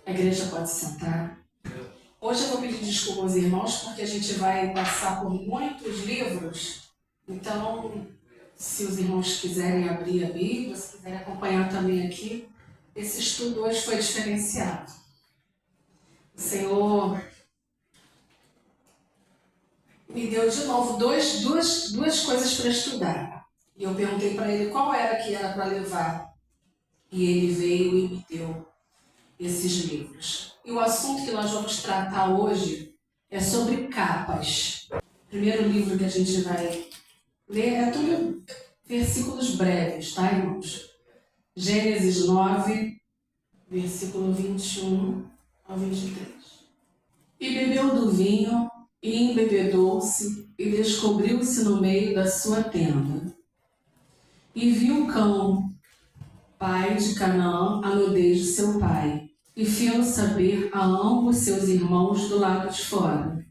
A igreja pode sentar. Hoje eu vou pedir desculpa aos irmãos porque a gente vai passar por muitos livros. Então, se os irmãos quiserem abrir a Bíblia, se quiserem acompanhar também aqui, esse estudo hoje foi diferenciado. O Senhor me deu de novo duas coisas para estudar. E eu perguntei para ele qual era que era para levar. E ele veio e me deu esses livros. E o assunto que nós vamos tratar hoje é sobre capas. O primeiro livro que a gente vai ler é tudo versículos breves, tá, irmãos? Gênesis 9, versículo 21 ao 23. E bebeu do vinho, e embebedou-se, e descobriu-se no meio da sua tenda. E viu Cão, pai de Canaã, a nudez de seu pai, e fê-lo saber a ambos seus irmãos do lado de fora.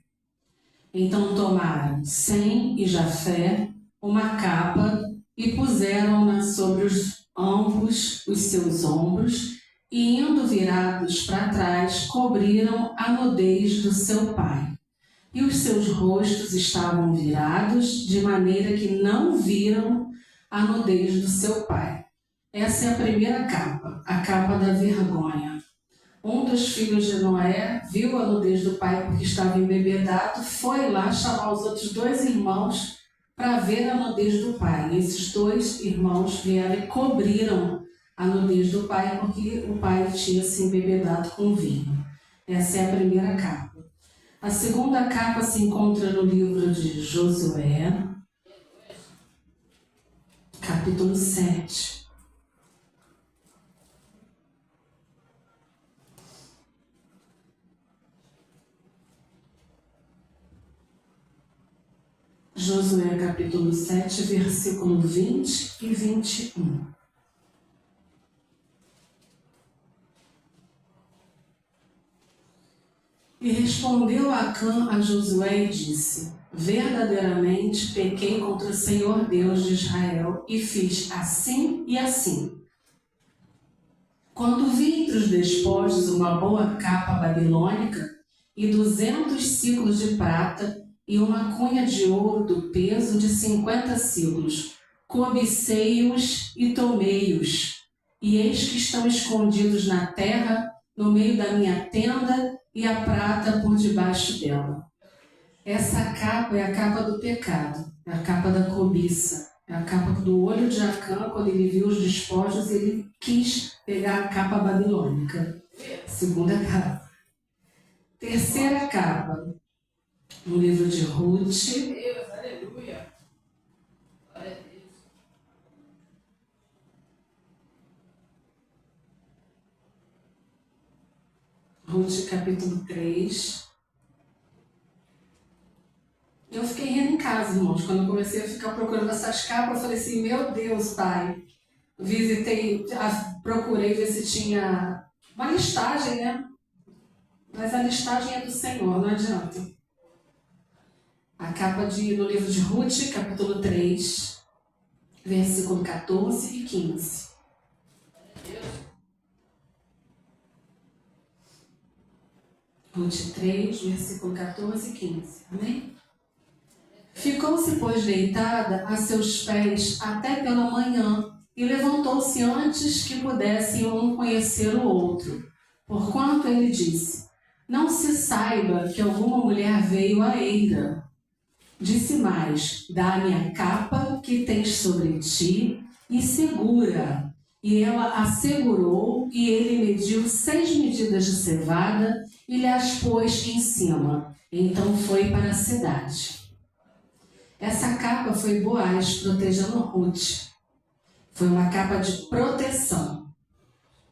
Então tomaram Sem e Jafé uma capa e puseram-na sobre ambos os seus ombros, e indo virados para trás, cobriram a nudez do seu pai. E os seus rostos estavam virados, de maneira que não viram a nudez do seu pai. Essa é a primeira capa, a capa da vergonha. Um dos filhos de Noé viu a nudez do pai porque estava embebedado, foi lá chamar os outros dois irmãos para ver a nudez do pai. E esses dois irmãos vieram e cobriram a nudez do pai porque o pai tinha se embebedado com vinho. Essa é a primeira capa. A segunda capa se encontra no livro de Josué, capítulo 7. Josué, capítulo 7, versículo 20 e 21. E respondeu Acã a Josué e disse: verdadeiramente pequei contra o Senhor Deus de Israel e fiz assim e assim. Quando vi entre os despojos uma boa capa babilônica e 200 siclos de prata e uma cunha de ouro do peso de 50 siclos, cobicei-os e tomei-os, e eis que estão escondidos na terra, no meio da minha tenda, e a prata por debaixo dela. Essa capa é a capa do pecado, é a capa da cobiça, é a capa do olho de Acã. Quando ele viu os despojos, ele quis pegar a capa babilônica. Segunda capa. Terceira capa, no livro de Ruth. Deus, aleluia. Glória a Deus. Ruth, capítulo 3. Eu fiquei rindo em casa, irmãos. Quando eu comecei a ficar procurando essas capas, eu falei assim: meu Deus, pai. Visitei, procurei ver se tinha uma listagem, né? Mas a listagem é do Senhor, não adianta. A capa no livro de Ruth, capítulo 3, versículo 14 e 15. Ruth 3, versículo 14 e 15. Amém? Ficou-se, pois, deitada a seus pés até pela manhã, e levantou-se antes que pudessem um conhecer o outro, porquanto ele disse: não se saiba que alguma mulher veio à eira. Disse mais: dá-me a capa que tens sobre ti e segura. E ela a segurou, e ele mediu 6 medidas de cevada e lhe as pôs em cima. Então foi para a cidade. Essa capa foi Boaz protegendo Ruth. Foi uma capa de proteção.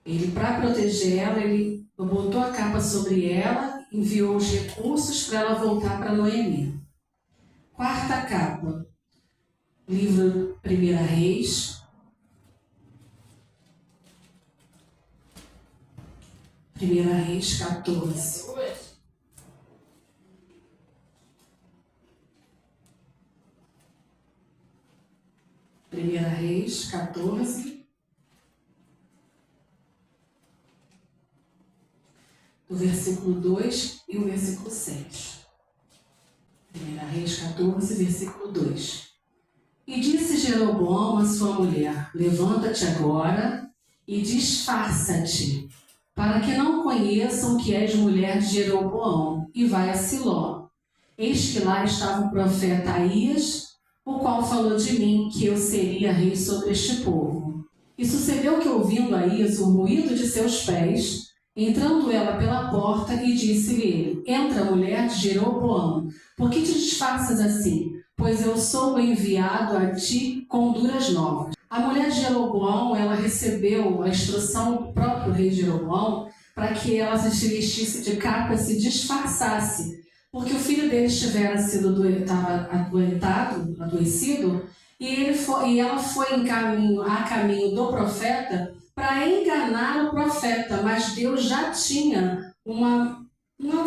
Ele, para proteger ela, ele botou a capa sobre ela, enviou os recursos para ela voltar para Noemi. Quarta capa, livro 1 Reis. 1 Reis 14. Primeira Reis 14. do versículo 2 e o versículo 6. 1 Reis 14, versículo 2. E disse Jeroboão à sua mulher: levanta-te agora e disfarça-te, para que não conheçam que és mulher de Jeroboão, e vai a Siló. Eis que lá estava o profeta Aías, o qual falou de mim que eu seria rei sobre este povo. E sucedeu que, ouvindo Aías o ruído de seus pés, entrando ela pela porta, e disse-lhe ele: entra, mulher de Jeroboão, por que te disfarças assim? Pois eu sou enviado a ti com duras novas. A mulher de Jeroboão, ela recebeu a instrução do próprio rei Jeroboão para que ela se vestisse de capa e se disfarçasse, porque o filho dele estava adoecido, e ela foi a caminho do profeta para enganar o profeta, mas Deus já tinha uma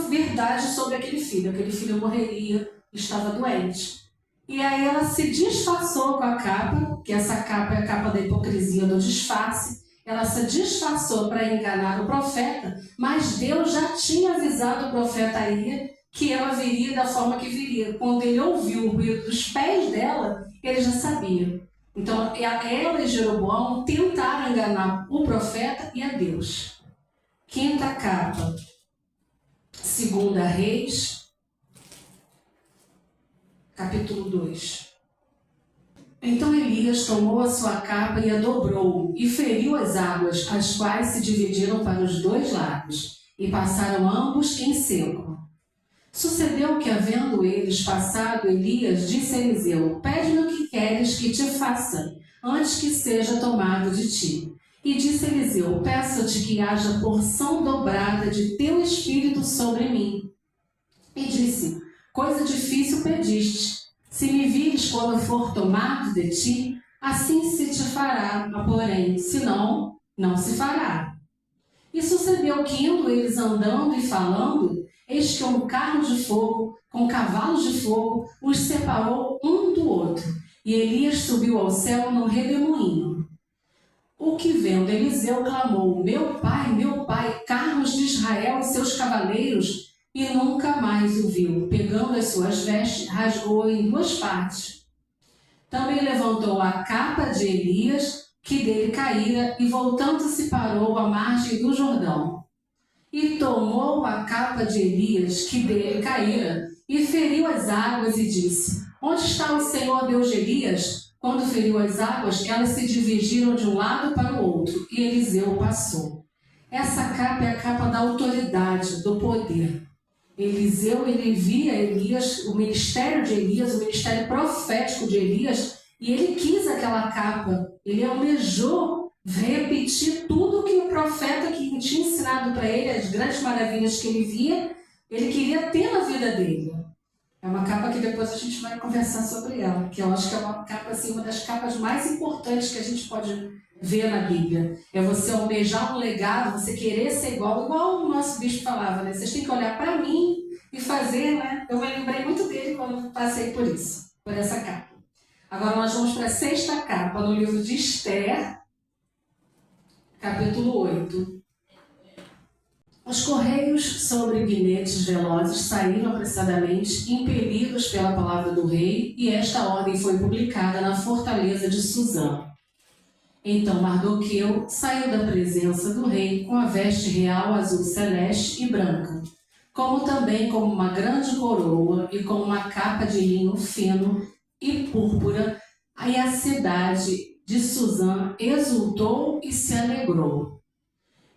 verdade sobre aquele filho morreria, estava doente. E aí ela se disfarçou com a capa, que essa capa é a capa da hipocrisia, do disfarce. Ela se disfarçou para enganar o profeta, mas Deus já tinha avisado o profeta Aías que ela viria da forma que viria. Quando ele ouviu o ruído dos pés dela, ele já sabia. Então ela e Jeroboão tentaram enganar o profeta e a Deus. Quinta capa, 2 Reis, capítulo 2. Então Elias tomou a sua capa e a dobrou, e feriu as águas, as quais se dividiram para os dois lados, e passaram ambos em seco. Sucedeu que, havendo eles passado, Elias disse a Eliseu: pede-me o que queres que te faça, antes que seja tomado de ti. E disse Eliseu: peço-te que haja porção dobrada de teu espírito sobre mim. E disse: coisa difícil pediste. Se me vires quando for tomado de ti, assim se te fará, porém, senão, não se fará. E sucedeu que, indo eles andando e falando, eis que um carro de fogo, com cavalos de fogo, os separou um do outro. E Elias subiu ao céu num redemoinho. O que vendo Eliseu clamou: meu pai, carros de Israel e seus cavaleiros, e nunca mais o viu. Pegando as suas vestes, rasgou-a em duas partes. Também levantou a capa de Elias, que dele caíra, e voltando-se parou à margem do Jordão. E tomou a capa de Elias, que dele caíra, e feriu as águas, e disse: onde está o Senhor Deus de Elias? Quando feriu as águas, elas se dividiram de um lado para o outro, e Eliseu passou. Essa capa é a capa da autoridade, do poder. Eliseu, ele via Elias, o ministério de Elias, o ministério profético de Elias, e ele quis aquela capa. Ele almejou repetir tudo que o profeta que tinha ensinado para ele, as grandes maravilhas que ele via, ele queria ter na vida dele. É uma capa que depois a gente vai conversar sobre ela, que eu acho que é uma capa, assim, uma das capas mais importantes que a gente pode ver na Bíblia. É você almejar um legado, você querer ser igual o nosso bispo falava, né? Vocês têm que olhar para mim e fazer, né? Eu me lembrei muito dele quando passei por isso, por essa capa. Agora nós vamos para a sexta capa, no livro de Esther, capítulo 8. Os correios sobre guinetes velozes saíram apressadamente, impelidos pela palavra do rei, e esta ordem foi publicada na fortaleza de Suzã. Então Mardoqueu saiu da presença do rei com a veste real azul celeste e branca, como também com uma grande coroa e com uma capa de linho fino e púrpura, e a cidade de Suzã exultou e se alegrou.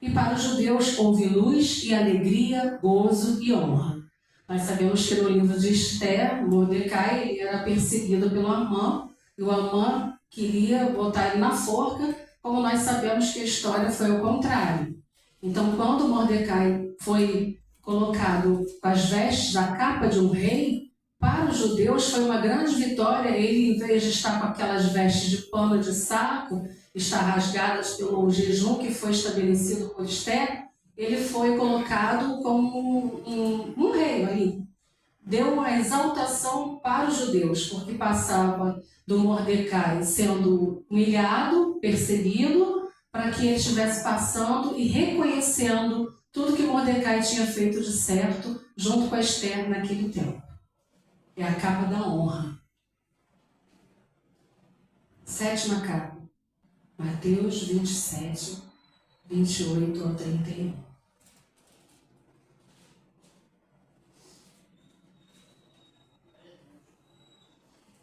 E para os judeus houve luz e alegria, gozo e honra. Nós sabemos que no livro de Esther, Mordecai, ele era perseguido pelo Amã, e o Amã queria botar ele na forca, como nós sabemos que a história foi ao contrário. Então, quando Mordecai foi colocado com as vestes da capa de um rei, para os judeus foi uma grande vitória. Ele, em vez de estar com aquelas vestes de pano de saco, estar rasgadas pelo jejum que foi estabelecido por Esther, ele foi colocado como um rei ali. Deu uma exaltação para os judeus, porque passava do Mordecai sendo humilhado, perseguido, para que ele estivesse passando e reconhecendo tudo que Mordecai tinha feito de certo junto com a Esther naquele tempo. É a capa da honra. 7ª capa. Mateus 27, 28 ao 31.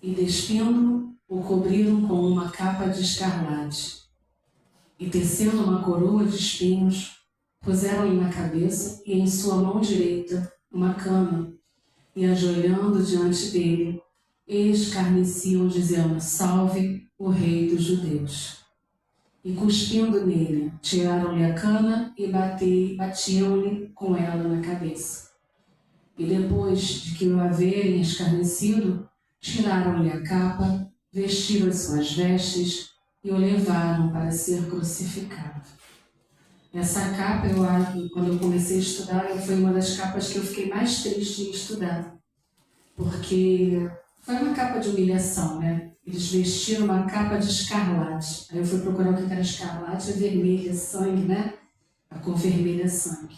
E despindo-o, o cobriram com uma capa de escarlate. E tecendo uma coroa de espinhos, puseram-lhe na cabeça e em sua mão direita uma cana. E ajoelhando diante dele, escarneciam, dizendo: Salve o Rei dos Judeus. E cuspindo nele, tiraram-lhe a cana e batiam-lhe com ela na cabeça. E depois de que o haverem escarnecido, tiraram-lhe a capa, vestiram as suas vestes e o levaram para ser crucificado. Essa capa, quando eu comecei a estudar, foi uma das capas que eu fiquei mais triste em estudar. Porque foi uma capa de humilhação, né? Eles vestiram uma capa de escarlate. Aí eu fui procurar o que era escarlate, é vermelha, sangue, né? A cor vermelha é sangue.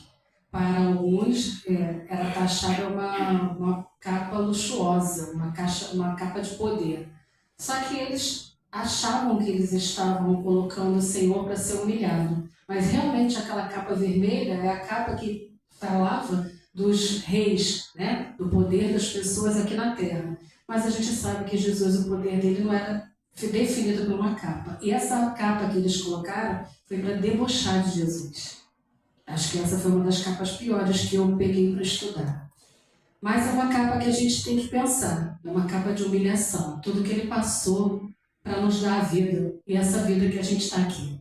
Para alguns, era taxada uma capa luxuosa, uma capa de poder. Só que eles achavam que eles estavam colocando o Senhor para ser humilhado. Mas realmente aquela capa vermelha é a capa que falava dos reis, né? Do poder das pessoas aqui na terra. Mas a gente sabe que Jesus, o poder dele não era definido por uma capa. E essa capa que eles colocaram foi para debochar de Jesus. Acho que essa foi uma das capas piores que eu peguei para estudar. Mas é uma capa que a gente tem que pensar. É uma capa de humilhação. Tudo que ele passou para nos dar a vida. E essa vida que a gente está aqui.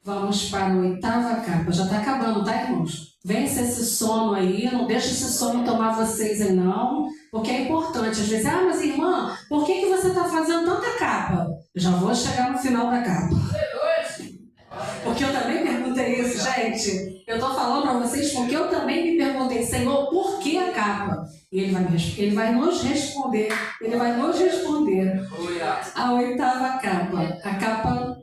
Vamos para a 8ª capa. Já está acabando, tá, irmãos? Vence esse sono aí. Não deixa esse sono tomar vocês aí, não. Porque é importante. Às vezes, mas irmã, por que você está fazendo tanta capa? Eu já vou chegar no final da capa. Porque eu também perguntei isso, gente. Eu estou falando para vocês porque eu também me perguntei, Senhor, por que a capa? E ele vai nos responder. Ele vai nos responder. A 8ª capa. A capa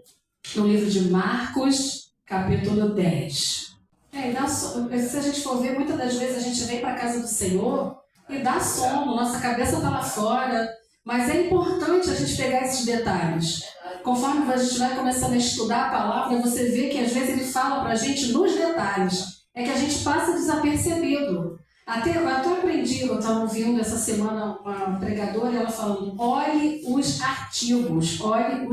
no livro de Marcos, capítulo 10. Se a gente for ver, muitas das vezes a gente vem para a casa do Senhor e dá sono, nossa cabeça está lá fora. Mas é importante a gente pegar esses detalhes. Conforme a gente vai começando a estudar a palavra, você vê que às vezes ele fala para a gente nos detalhes. É que a gente passa desapercebido. Eu até aprendi, eu estava ouvindo essa semana uma pregadora, ela falando, olhe os artigos, olhe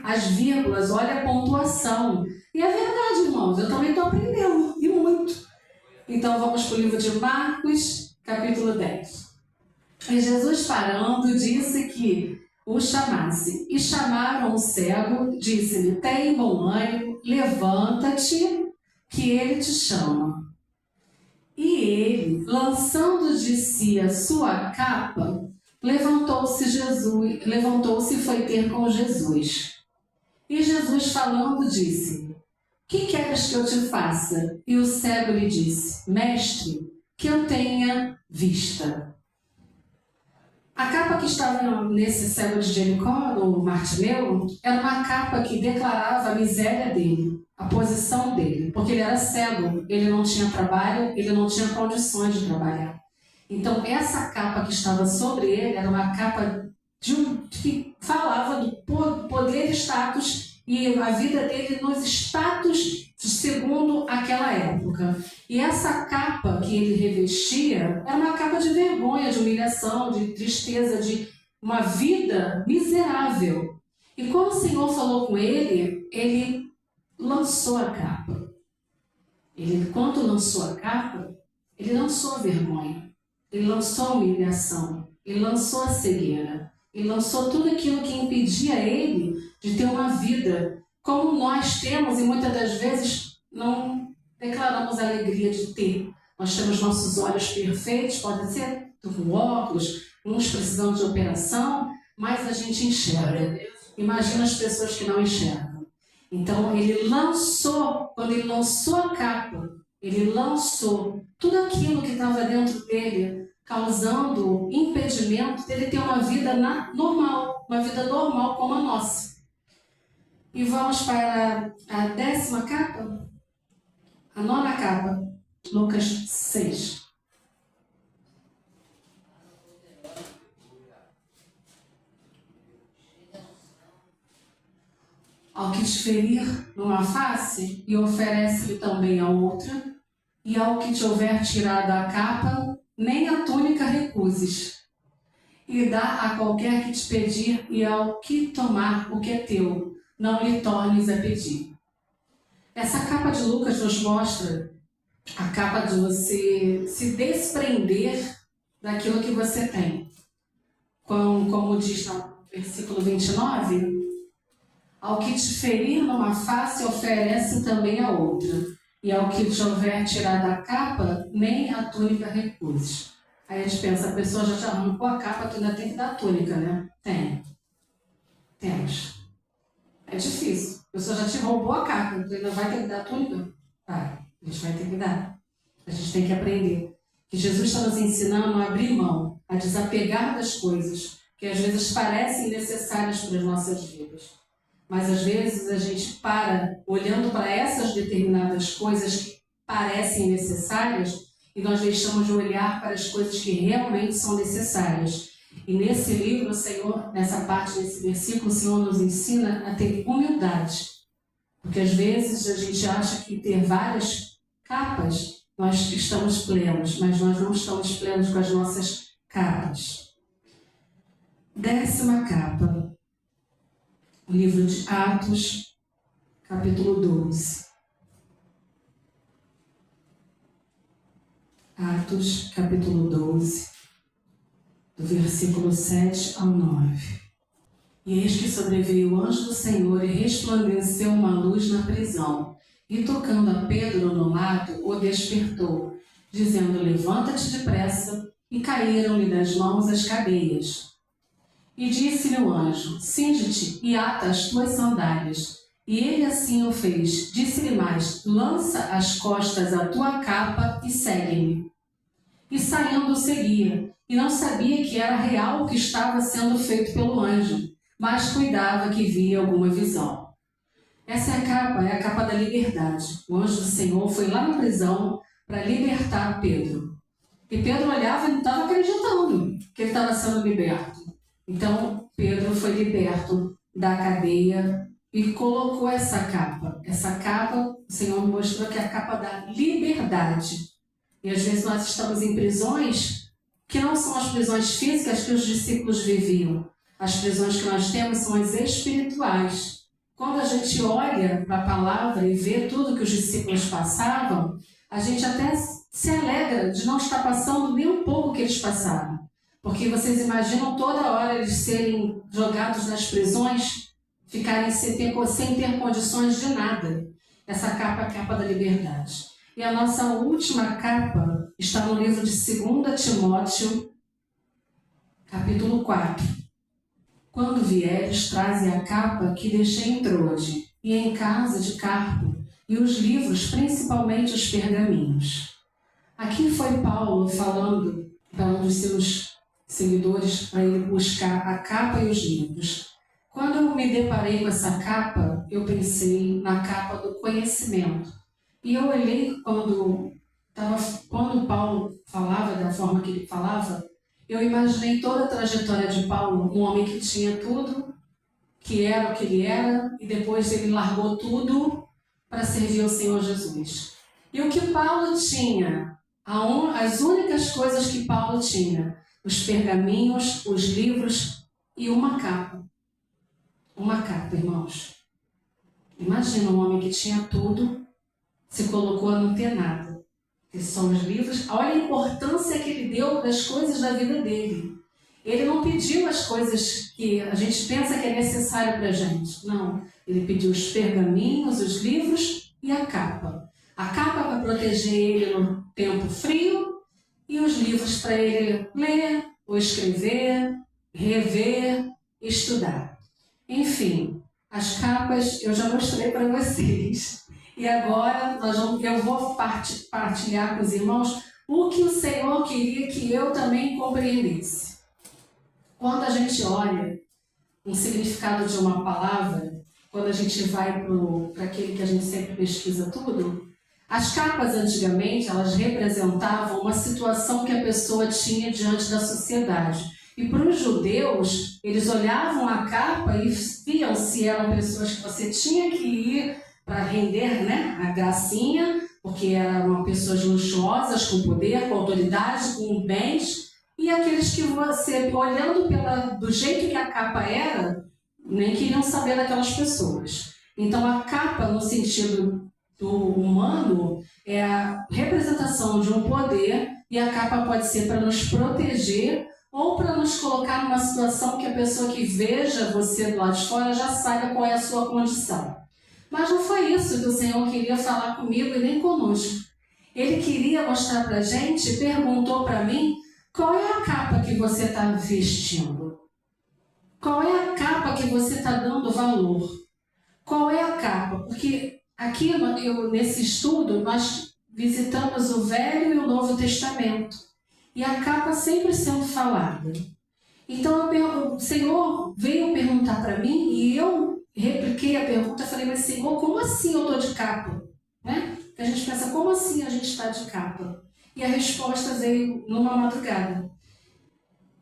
as vírgulas, olhe a pontuação. E é verdade, irmãos, eu também estou aprendendo, e muito. Então vamos para o livro de Marcos, capítulo 10. E Jesus parando, disse que o chamasse. E chamaram o cego, disse-lhe, tem bom ânimo, levanta-te, que ele te chama. E ele, lançando de si a sua capa, levantou-se e foi ter com Jesus. E Jesus falando disse, que queres que eu te faça? E o cego lhe disse, mestre, que eu tenha vista. A capa que estava nesse cego de Jericó, no Bartimeu, era uma capa que declarava a miséria dele, a posição dele, porque ele era cego, ele não tinha trabalho, ele não tinha condições de trabalhar. Então, essa capa que estava sobre ele era uma capa que falava do poder e status e a vida dele nos status segundo aquela época. E essa capa que ele revestia era uma capa de vergonha, de humilhação, de tristeza, de uma vida miserável. E quando o Senhor falou com ele, ele lançou a capa. Quando lançou a capa, ele lançou a vergonha, ele lançou a humilhação, ele lançou a cegueira, ele lançou tudo aquilo que impedia ele de ter uma vida como nós temos e muitas das vezes não declaramos a alegria de ter. Nós temos nossos olhos perfeitos, podem ser com óculos, uns precisando de operação, mas a gente enxerga. Imagina as pessoas que não enxergam. Então ele lançou, quando ele lançou a capa, ele lançou tudo aquilo que estava dentro dele, causando impedimento dele ter uma vida normal, uma vida normal como a nossa. E vamos para a 10ª capa, a 9ª capa. Lucas 6. Ao que te ferir numa face, e oferece-lhe também a outra, e ao que te houver tirado a capa, nem a túnica recuses. E dá a qualquer que te pedir, e ao que tomar o que é teu, não lhe tornes a pedir. Essa capa de Lucas nos mostra a capa de você se desprender daquilo que você tem. Como diz no versículo 29, ao que te ferir numa face, oferece também a outra. E ao que te houver tirado a capa, nem a túnica recuses. Aí a gente pensa, a pessoa já te arrancou a capa, tu ainda tem que dar a túnica, né? Temos. É difícil. A pessoa já te roubou a capa, tu ainda vai ter que dar a túnica? Vai, a gente vai ter que dar. A gente tem que aprender. Que Jesus está nos ensinando a abrir mão, a desapegar das coisas que às vezes parecem necessárias para as nossas vidas. Mas às vezes a gente para olhando para essas determinadas coisas que parecem necessárias e nós deixamos de olhar para as coisas que realmente são necessárias. E nesse livro, o Senhor, nessa parte, nesse versículo, o Senhor nos ensina a ter humildade. Porque às vezes a gente acha que ter várias capas, nós estamos plenos, mas nós não estamos plenos com as nossas capas. 10ª capa. O livro de Atos, capítulo 12. Atos, capítulo 12, do versículo 7 ao 9. E eis que sobreveio o anjo do Senhor e resplandeceu uma luz na prisão, e tocando a Pedro no lado, o despertou, dizendo, levanta-te depressa, e caíram-lhe das mãos as cadeias. E disse-lhe o anjo, cinge-te e ata as tuas sandálias. E ele assim o fez. Disse-lhe mais, lança às costas a tua capa e segue-me. E saindo o seguia, e não sabia que era real o que estava sendo feito pelo anjo, mas cuidava que via alguma visão. Essa é a capa da liberdade. O anjo do Senhor foi lá na prisão para libertar Pedro. E Pedro olhava e não estava acreditando que ele estava sendo liberto. Então, Pedro foi liberto da cadeia e colocou essa capa. Essa capa, o Senhor mostrou que é a capa da liberdade. E às vezes nós estamos em prisões que não são as prisões físicas que os discípulos viviam. As prisões que nós temos são as espirituais. Quando a gente olha para a palavra e vê tudo que os discípulos passavam, a gente até se alegra de não estar passando nem um pouco o que eles passaram. Porque vocês imaginam toda hora eles serem jogados nas prisões, ficarem sem ter condições de nada. Essa capa é a capa da liberdade. E a nossa última capa está no livro de 2 Timóteo, capítulo 4. Quando vieres, traze a capa que deixei em Troade, e em casa de Carpo, e os livros, principalmente os pergaminhos. Aqui foi Paulo falando para um dos seus seguidores para ele buscar a capa e os livros. Quando eu me deparei com essa capa, eu pensei na capa do conhecimento. E eu olhei quando Paulo falava da forma que ele falava, eu imaginei toda a trajetória de Paulo, um homem que tinha tudo, que era o que ele era, e depois ele largou tudo para servir ao Senhor Jesus. E o que Paulo tinha, as únicas coisas que Paulo tinha, os pergaminhos, os livros e uma capa. Uma capa, irmãos. Imagina um homem que tinha tudo, se colocou a não ter nada. Que são os livros. Olha a importância que ele deu das coisas da vida dele. Ele não pediu as coisas que a gente pensa que é necessário para a gente. Não. Ele pediu os pergaminhos, os livros e a capa. A capa para proteger ele no tempo frio e os livros para ele ler, ou escrever, rever, estudar. Enfim, as capas eu já mostrei para vocês. E agora eu vou partilhar com os irmãos o que o Senhor queria que eu também compreendesse. Quando a gente olha um significado de uma palavra, quando a gente vai para aquele que a gente sempre pesquisa tudo, As capas, antigamente, elas representavam uma situação que a pessoa tinha diante da sociedade. E para os judeus, eles olhavam a capa e viam se eram pessoas que você tinha que ir para render, né, a gracinha, porque eram pessoas luxuosas, com poder, com autoridade, com bens, e aqueles que você, olhando do jeito que a capa era, nem queriam saber daquelas pessoas. Então a capa, no sentido do humano, é a representação de um poder, e a capa pode ser para nos proteger ou para nos colocar numa situação que a pessoa que veja você do lado de fora já saiba qual é a sua condição. Mas não foi isso que o Senhor queria falar comigo e nem conosco. Ele queria mostrar para a gente, perguntou para mim, qual é a capa que você está vestindo? Qual é a capa que você está dando valor? Qual é a capa? Porque aqui nesse estudo nós visitamos o Velho e o Novo Testamento. E a capa sempre sendo falada. Então o Senhor veio perguntar para mim e eu repliquei a pergunta, falei, mas Senhor, como assim eu estou de capa? Né? A gente pensa, como assim a gente está de capa? E a resposta veio numa madrugada.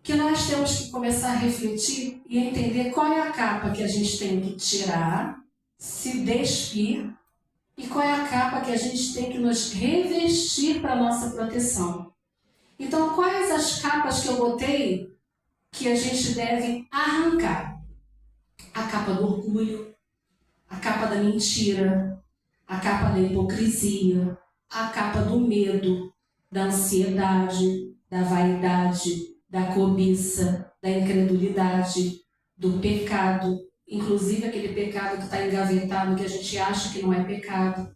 Que nós temos que começar a refletir e entender qual é a capa que a gente tem que tirar, se despir, e qual é a capa que a gente tem que nos revestir para a nossa proteção. Então, quais as capas que eu botei que a gente deve arrancar? A capa do orgulho, a capa da mentira, a capa da hipocrisia, a capa do medo, da ansiedade, da vaidade, da cobiça, da incredulidade, do pecado, inclusive aquele pecado que está engavetado, que a gente acha que não é pecado,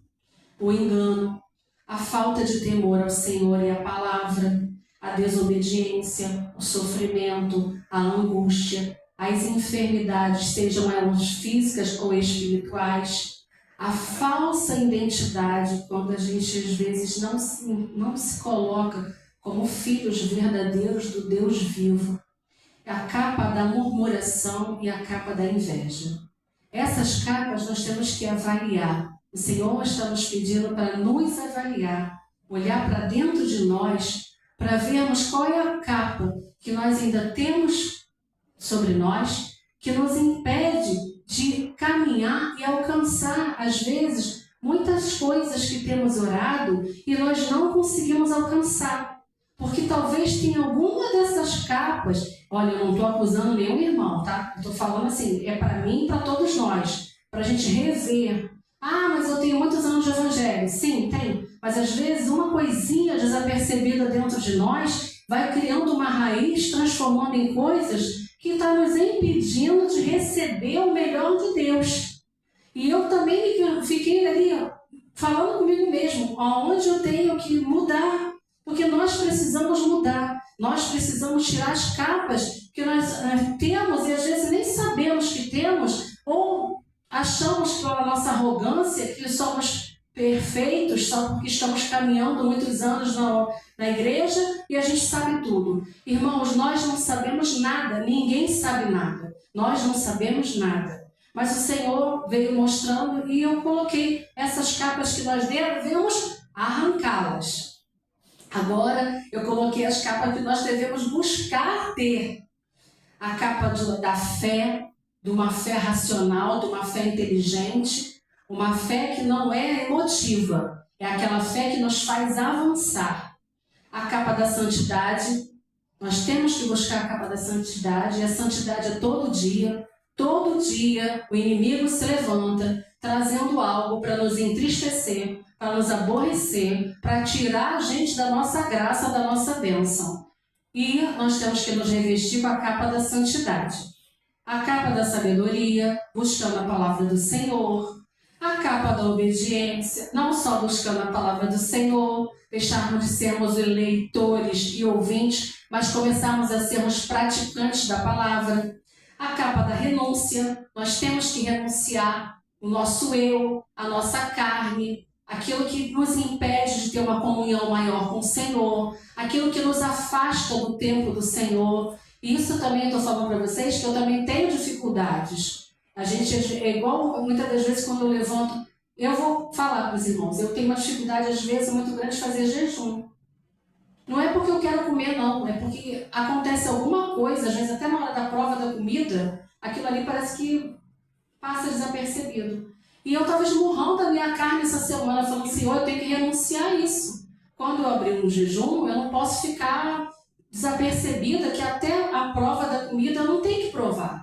o engano, a falta de temor ao Senhor e à palavra, a desobediência, o sofrimento, a angústia, as enfermidades, sejam elas físicas ou espirituais, a falsa identidade, quando a gente às vezes não se coloca como filhos verdadeiros do Deus vivo, a capa da murmuração e a capa da inveja. Essas capas nós temos que avaliar. O Senhor está nos pedindo para nos avaliar, olhar para dentro de nós, para vermos qual é a capa que nós ainda temos sobre nós, que nos impede de caminhar e alcançar, às vezes, muitas coisas que temos orado e nós não conseguimos alcançar. Porque talvez tenha alguma dessas capas, olha, eu não estou acusando nenhum irmão, tá? Estou falando assim, é para mim e para todos nós, para a gente rever. Ah, mas eu tenho muitos anos de evangelho. Sim, tem. Mas às vezes uma coisinha desapercebida dentro de nós vai criando uma raiz, transformando em coisas que está nos impedindo de receber o melhor de Deus. E eu também fiquei ali falando comigo mesmo, aonde eu tenho que mudar, porque nós precisamos mudar, nós precisamos tirar as capas que nós temos e às vezes nem sabemos que temos, ou achamos pela nossa arrogância que somos perfeitos só porque estamos caminhando muitos anos na igreja e a gente sabe tudo. Irmãos, nós não sabemos nada, ninguém sabe nada. Nós não sabemos nada. Mas o Senhor veio mostrando e eu coloquei essas capas que nós devemos arrancá-las. Agora eu coloquei as capas que nós devemos buscar ter. A capa da fé, de uma fé racional, de uma fé inteligente, uma fé que não é emotiva, é aquela fé que nos faz avançar. A capa da santidade, nós temos que buscar a capa da santidade, e a santidade é todo dia o inimigo se levanta, trazendo algo para nos entristecer, para nos aborrecer, para tirar a gente da nossa graça, da nossa bênção. E nós temos que nos revestir com a capa da santidade. A capa da sabedoria, buscando a palavra do Senhor. A capa da obediência, não só buscando a palavra do Senhor, deixarmos de sermos leitores e ouvintes, mas começarmos a sermos praticantes da palavra. A capa da renúncia, nós temos que renunciar o nosso eu, a nossa carne, aquilo que nos impede de ter uma comunhão maior com o Senhor, aquilo que nos afasta do templo do Senhor. E isso também estou falando para vocês, que eu também tenho dificuldades. A gente é igual, muitas das vezes, quando eu levanto, eu vou falar para os irmãos, eu tenho uma dificuldade às vezes muito grande de fazer jejum. Não é porque eu quero comer, não, é porque acontece alguma coisa, às vezes até na hora da prova da comida, aquilo ali parece que passa desapercebido. E eu estava esmurrando a minha carne essa semana, falando, Senhor, eu tenho que renunciar a isso. Quando eu abrir um jejum, eu não posso ficar desapercebida que até a prova da comida eu não tenho que provar.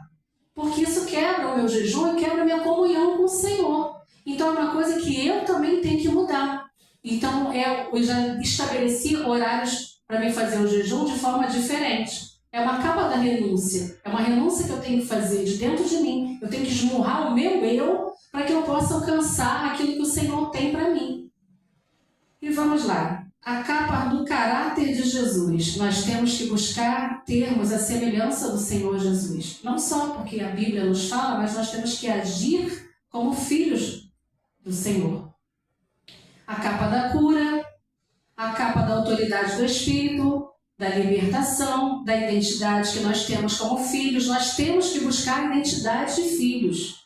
Porque isso quebra o meu jejum e quebra a minha comunhão com o Senhor. Então é uma coisa que eu também tenho que mudar. Então eu já estabeleci horários para me fazer o jejum de forma diferente. É uma capa da renúncia. É uma renúncia que eu tenho que fazer de dentro de mim. Eu tenho que esmurrar o meu eu para que eu possa alcançar aquilo que o Senhor tem para mim. E vamos lá. A capa do caráter de Jesus. Nós temos que buscar termos a semelhança do Senhor Jesus. Não só porque a Bíblia nos fala, mas nós temos que agir como filhos do Senhor. A capa da cura, a capa da autoridade do Espírito, da libertação, da identidade que nós temos como filhos. Nós temos que buscar a identidade de filhos.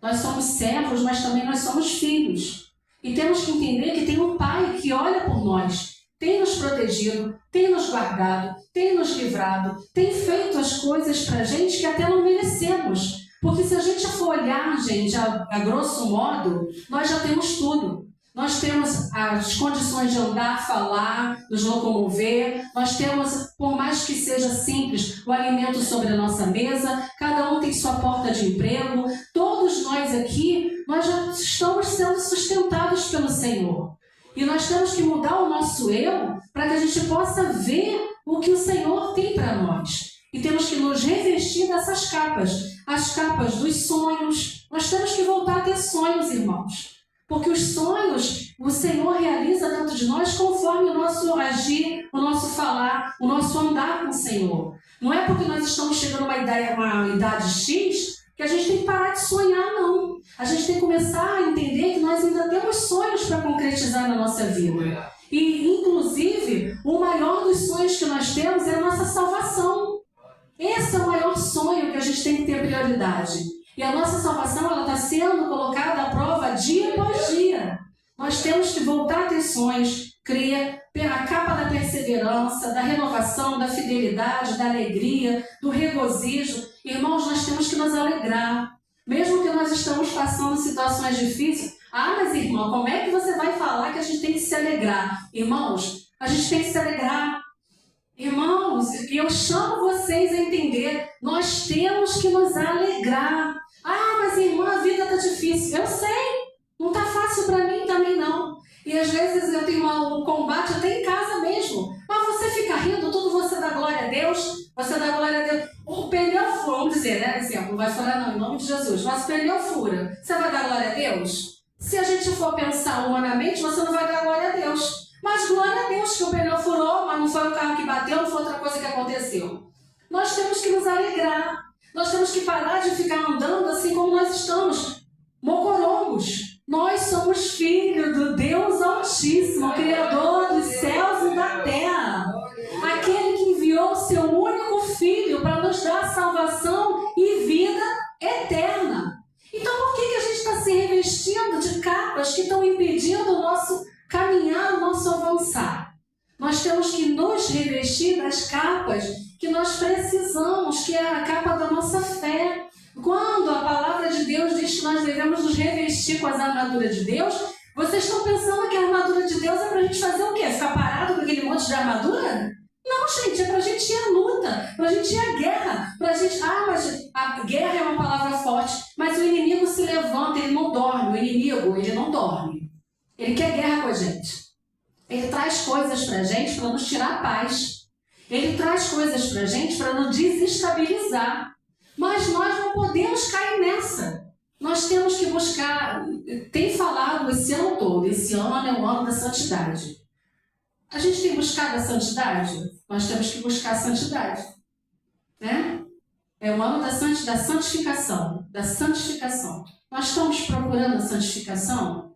Nós somos servos, mas também nós somos filhos. E temos que entender que tem um Pai que olha por nós, tem nos protegido, tem nos guardado, tem nos livrado, tem feito as coisas para a gente que até não merecemos. Porque se a gente for olhar, gente, a grosso modo, nós já temos tudo. Nós temos as condições de andar, falar, nos locomover. Nós temos, por mais que seja simples, o alimento sobre a nossa mesa. Cada um tem sua porta de emprego. Todos nós aqui, nós já estamos sendo sustentados pelo Senhor. E nós temos que mudar o nosso eu para que a gente possa ver o que o Senhor tem para nós. E temos que nos revestir dessas capas. As capas dos sonhos. Nós temos que voltar a ter sonhos, irmãos. Porque os sonhos, o Senhor realiza dentro de nós conforme o nosso agir, o nosso falar, o nosso andar com o Senhor. Não é porque nós estamos chegando a uma idade X que a gente tem que parar de sonhar, não. A gente tem que começar a entender que nós ainda temos sonhos para concretizar na nossa vida. E, inclusive, o maior dos sonhos que nós temos é a nossa salvação. Esse é o maior sonho que a gente tem que ter prioridade. E a nossa salvação ela está sendo colocada à prova dia após dia. Nós temos que voltar a ter sonhos, crer pela capa da perseverança, da renovação, da fidelidade, da alegria, do regozijo. Irmãos, nós temos que nos alegrar. Mesmo que nós estamos passando situações difíceis. Ah, mas irmão, como é que você vai falar que a gente tem que se alegrar? Irmãos, a gente tem que se alegrar. Irmãos, eu chamo vocês a entender. Nós temos que nos alegrar. Ah, mas irmã, a vida está difícil. Eu sei, não está fácil para mim também não. E às vezes eu tenho um combate até em casa mesmo. Mas você fica rindo, tudo você dá glória a Deus. Você dá glória a Deus. O pneu fura, vamos dizer, né? Exemplo, não vai furar não, em nome de Jesus. Mas o pneu fura. Você vai dar glória a Deus? Se a gente for pensar humanamente, você não vai dar glória a Deus. Mas glória a Deus que o pneu furou, mas não foi o carro que bateu, não foi outra coisa que aconteceu. Nós temos que nos alegrar. Nós temos que parar de ficar andando assim como nós estamos, mocorongos. Nós somos filhos do Deus Altíssimo, Criador dos céus e da terra. Aquele que enviou o seu único Filho para nos dar salvação e vida eterna. Então por que a gente está se revestindo de capas que estão impedindo o nosso caminhar, o nosso avançar? Nós temos que nos revestir das capas que nós precisamos, que é a capa da nossa fé. Quando a palavra de Deus diz que nós devemos nos revestir com as armaduras de Deus, vocês estão pensando que a armadura de Deus é para a gente fazer o quê? Ficar parado com aquele monte de armadura? Não, gente, é para a gente ir à luta, para a gente ir à guerra, para a gente... Ah, mas a guerra é uma palavra forte, mas o inimigo se levanta, ele não dorme, o inimigo, ele não dorme. Ele quer guerra com a gente. Ele traz coisas para a gente para nos tirar a paz. Ele traz coisas para a gente para nos desestabilizar. Mas nós não podemos cair nessa. Nós temos que buscar... Tem falado esse ano todo, esse ano é o ano da santidade. A gente tem buscado a santidade? Nós temos que buscar a santidade. Né? É o ano da santificação. Da santificação. Nós estamos procurando a santificação?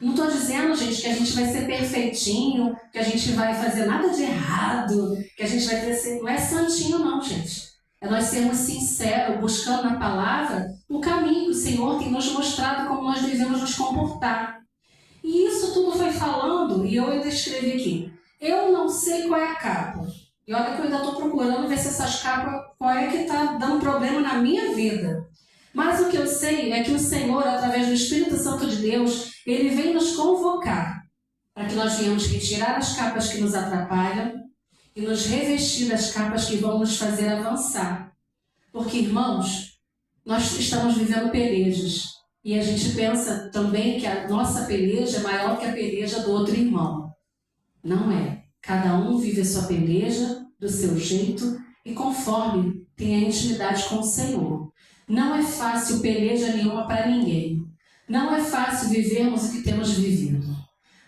Não estou dizendo, gente, que a gente vai ser perfeitinho, que a gente vai fazer nada de errado, que a gente vai ter... Não é santinho, não, gente. É nós sermos sinceros, buscando na palavra o caminho que o Senhor tem nos mostrado como nós devemos nos comportar. E isso tudo foi falando, e eu ainda escrevi aqui. Eu não sei qual é a capa. E olha que eu ainda estou procurando ver se essas capas, qual é que está dando problema na minha vida. Mas o que eu sei é que o Senhor, através do Espírito Santo de Deus, Ele vem nos convocar para que nós venhamos retirar as capas que nos atrapalham e nos revestir das capas que vão nos fazer avançar. Porque, irmãos, nós estamos vivendo pelejas. E a gente pensa também que a nossa peleja é maior que a peleja do outro irmão. Não é. Cada um vive a sua peleja do seu jeito e conforme tem a intimidade com o Senhor. Não é fácil peleja nenhuma para ninguém. Não é fácil vivermos o que temos vivido.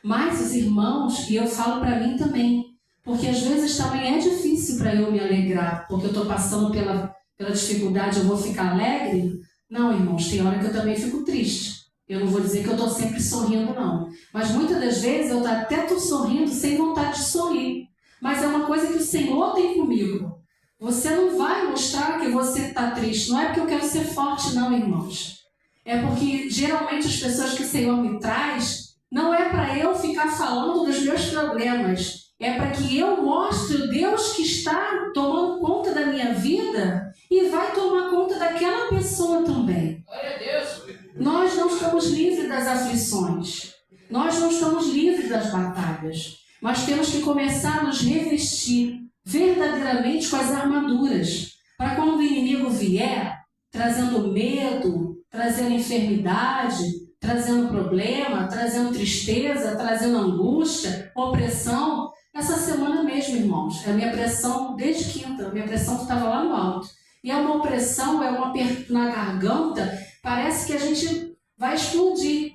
Mas os irmãos, e eu falo para mim também, porque às vezes também é difícil para eu me alegrar, porque eu estou passando pela dificuldade, eu vou ficar alegre? Não, irmãos, tem hora que eu também fico triste. Eu não vou dizer que eu estou sempre sorrindo, não. Mas muitas das vezes eu até estou sorrindo sem vontade de sorrir. Mas é uma coisa que o Senhor tem comigo. Você não vai mostrar que você está triste. Não é porque eu quero ser forte, não, irmãos. É porque geralmente as pessoas que o Senhor me traz, não é para eu ficar falando dos meus problemas. É para que eu mostre o Deus que está tomando conta da minha vida e vai tomar conta daquela pessoa também. Glória a Deus. Nós não estamos livres das aflições. Nós não estamos livres das batalhas. Mas temos que começar a nos revestir verdadeiramente com as armaduras. Para quando o inimigo vier, trazendo medo, trazendo enfermidade, trazendo problema, trazendo tristeza, trazendo angústia, opressão. Essa semana mesmo, irmãos, a minha pressão, desde quinta, a minha pressão estava lá no alto. E é uma opressão, é um aperto na garganta, parece que a gente vai explodir.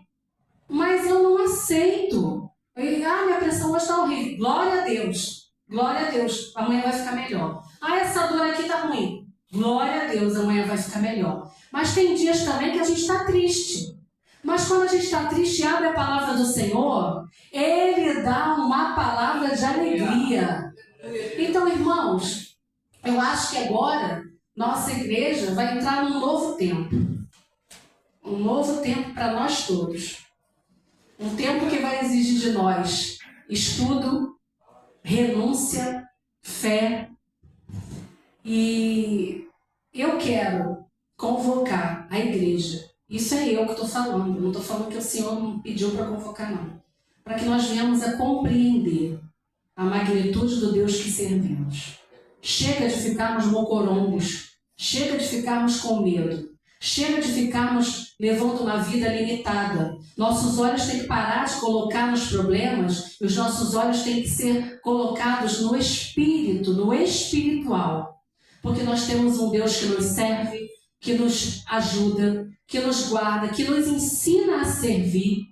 Mas eu não aceito. Minha pressão hoje está horrível. Glória a Deus. Glória a Deus. Amanhã vai ficar melhor. Essa dor aqui está ruim. Glória a Deus, amanhã vai ficar melhor. Mas tem dias também que a gente está triste. Mas quando a gente está triste e abre a palavra do Senhor, Ele dá uma palavra de alegria. Então, irmãos, eu acho que agora nossa igreja vai entrar num novo tempo. Um novo tempo para nós todos. Um tempo que vai exigir de nós estudo, renúncia, fé. E eu quero convocar a igreja. Isso é eu que estou falando. Eu não estou falando que o Senhor não pediu para convocar, não. Para que nós venhamos a compreender a magnitude do Deus que servimos. Chega de ficarmos mocorongos. Chega de ficarmos com medo. Chega de ficarmos levando uma vida limitada. Nossos olhos têm que parar de colocar nos problemas e os nossos olhos têm que ser colocados no espírito, no espiritual. Porque nós temos um Deus que nos serve, que nos ajuda, que nos guarda, que nos ensina a servir,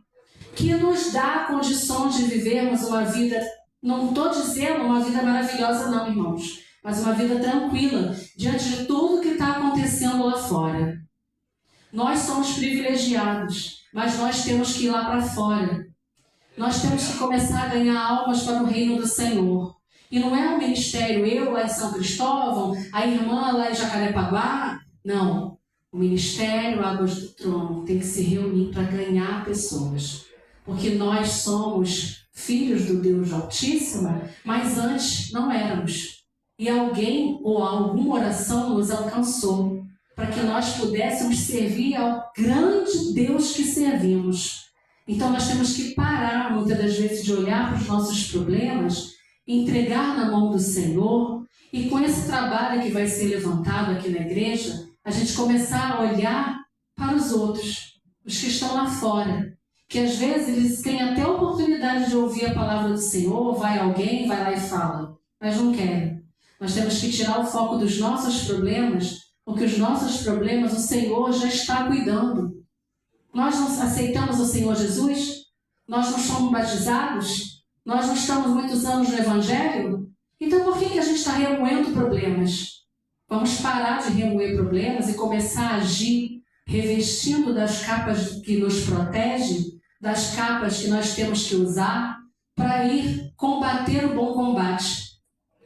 que nos dá condições de vivermos uma vida, não estou dizendo uma vida maravilhosa não, irmãos, mas uma vida tranquila, diante de tudo que está acontecendo lá fora. Nós somos privilegiados, mas nós temos que ir lá para fora. Nós temos que começar a ganhar almas para o reino do Senhor. E não é um ministério, eu lá em São Cristóvão, a irmã lá em Jacarepaguá. Não. O ministério Águas do Trono tem que se reunir para ganhar pessoas. Porque nós somos filhos do Deus Altíssimo, mas antes não éramos. E alguém ou alguma oração nos alcançou para que nós pudéssemos servir ao grande Deus que servimos. Então nós temos que parar muitas das vezes de olhar para os nossos problemas, entregar na mão do Senhor e com esse trabalho que vai ser levantado aqui na igreja, a gente começar a olhar para os outros, os que estão lá fora, que às vezes eles têm até a oportunidade de ouvir a palavra do Senhor, vai alguém, vai lá e fala, mas não querem. Nós temos que tirar o foco dos nossos problemas, porque os nossos problemas o Senhor já está cuidando. Nós não aceitamos o Senhor Jesus? Nós não somos batizados? Nós não estamos muitos anos no Evangelho? Então por que a gente está remoendo problemas? Vamos parar de remoer problemas e começar a agir revestindo das capas que nos protegem, das capas que nós temos que usar para ir combater o bom combate,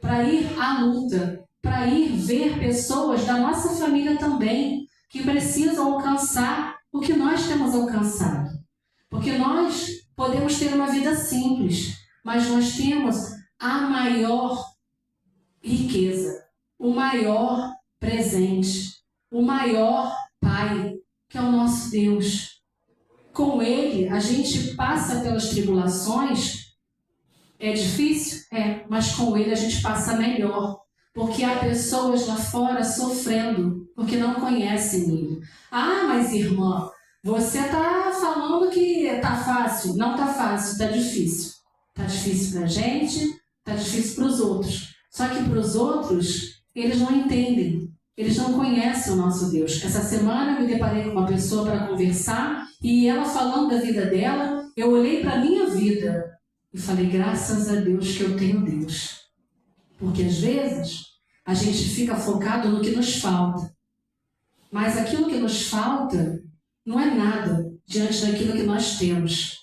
para ir à luta, para ir ver pessoas da nossa família também, que precisam alcançar o que nós temos alcançado. Porque nós podemos ter uma vida simples, mas nós temos a maior riqueza, o maior presente, o maior Pai, que é o nosso Deus. Com Ele, a gente passa pelas tribulações. É difícil? É, mas com Ele a gente passa melhor. Porque há pessoas lá fora sofrendo, porque não conhecem Ele. Ah, mas irmã, você está falando que está fácil. Não está fácil, está difícil. Está difícil para a gente, está difícil para os outros. Só que para os outros, eles não entendem. Eles não conhecem o nosso Deus. Essa semana eu me deparei com uma pessoa para conversar e ela falando da vida dela, eu olhei para a minha vida e falei, graças a Deus que eu tenho Deus. Porque às vezes a gente fica focado no que nos falta. Mas aquilo que nos falta não é nada diante daquilo que nós temos.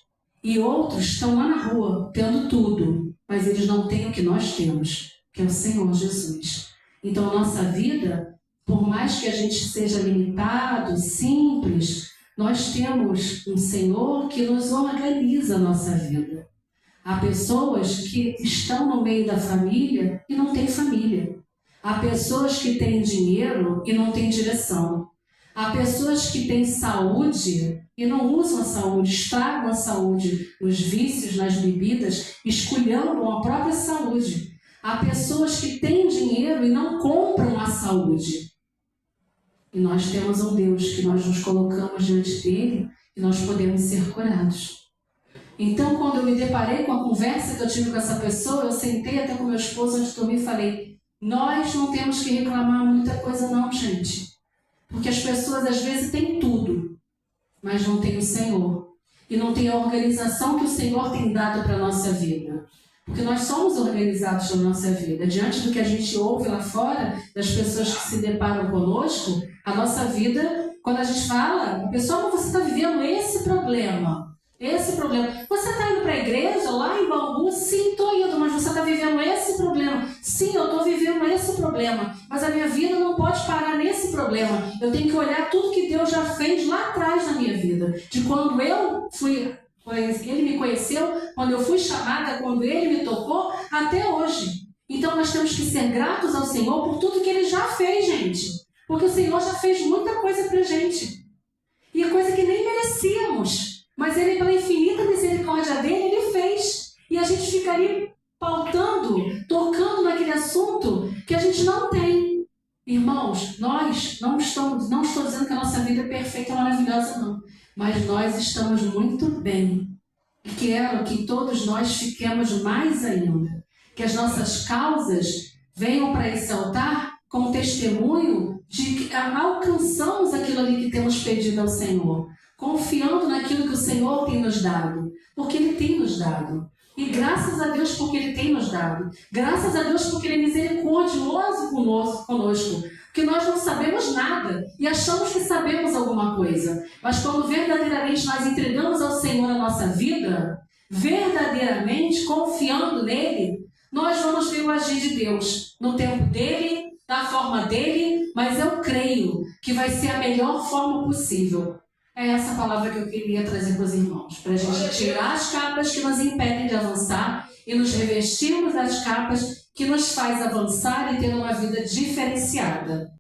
E outros estão lá na rua, tendo tudo, mas eles não têm o que nós temos, que é o Senhor Jesus. Então a nossa vida, por mais que a gente seja limitado, simples, nós temos um Senhor que nos organiza a nossa vida. Há pessoas que estão no meio da família e não têm família. Há pessoas que têm dinheiro e não têm direção. Há pessoas que têm saúde e não usam a saúde, estragam a saúde nos vícios, nas bebidas, esculhambam a própria saúde. Há pessoas que têm dinheiro e não compram a saúde. E nós temos um Deus que nós nos colocamos diante dele e nós podemos ser curados. Então, quando eu me deparei com a conversa que eu tive com essa pessoa, eu sentei até com meu esposo antes de dormir e falei, nós não temos que reclamar muita coisa não, gente. Porque as pessoas às vezes têm tudo, mas não têm o Senhor. E não tem a organização que o Senhor tem dado para a nossa vida. Porque nós somos organizados na nossa vida. Diante do que a gente ouve lá fora, das pessoas que se deparam conosco, a nossa vida, quando a gente fala, a pessoa, você está vivendo esse problema. Esse problema. Você está indo para a igreja lá em Bangu? Sim, estou indo, mas você está vivendo esse problema. Sim, eu estou vivendo esse problema. Mas a minha vida não pode parar nesse problema. Eu tenho que olhar tudo que Deus já fez lá atrás na minha vida. De quando eu fui, Ele me conheceu, quando eu fui chamada, quando Ele me tocou, até hoje. Então nós temos que ser gratos ao Senhor por tudo que Ele já fez, gente. Porque o Senhor já fez muita coisa pra gente. E é coisa que nem merecíamos. Mas Ele, pela infinita misericórdia dele, Ele fez. E a gente ficaria pautando, tocando naquele assunto que a gente não tem. Irmãos, nós não estou dizendo que a nossa vida é perfeita e maravilhosa, não. Mas nós estamos muito bem. E quero que todos nós fiquemos mais ainda. Que as nossas causas venham para esse altar como testemunho de que alcançamos aquilo ali que temos pedido ao Senhor. Confiando naquilo que o Senhor tem nos dado. Porque Ele tem nos dado. E graças a Deus porque Ele tem nos dado. Graças a Deus porque Ele é misericordioso conosco. Porque nós não sabemos nada. E achamos que sabemos alguma coisa. Mas quando verdadeiramente nós entregamos ao Senhor a nossa vida, verdadeiramente confiando nele, nós vamos ver o agir de Deus. No tempo dele, da forma dele. Mas eu creio que vai ser a melhor forma possível. É essa palavra que eu queria trazer para os irmãos. Para a gente tirar as capas que nos impedem de avançar e nos revestirmos das capas que nos faz avançar e ter uma vida diferenciada.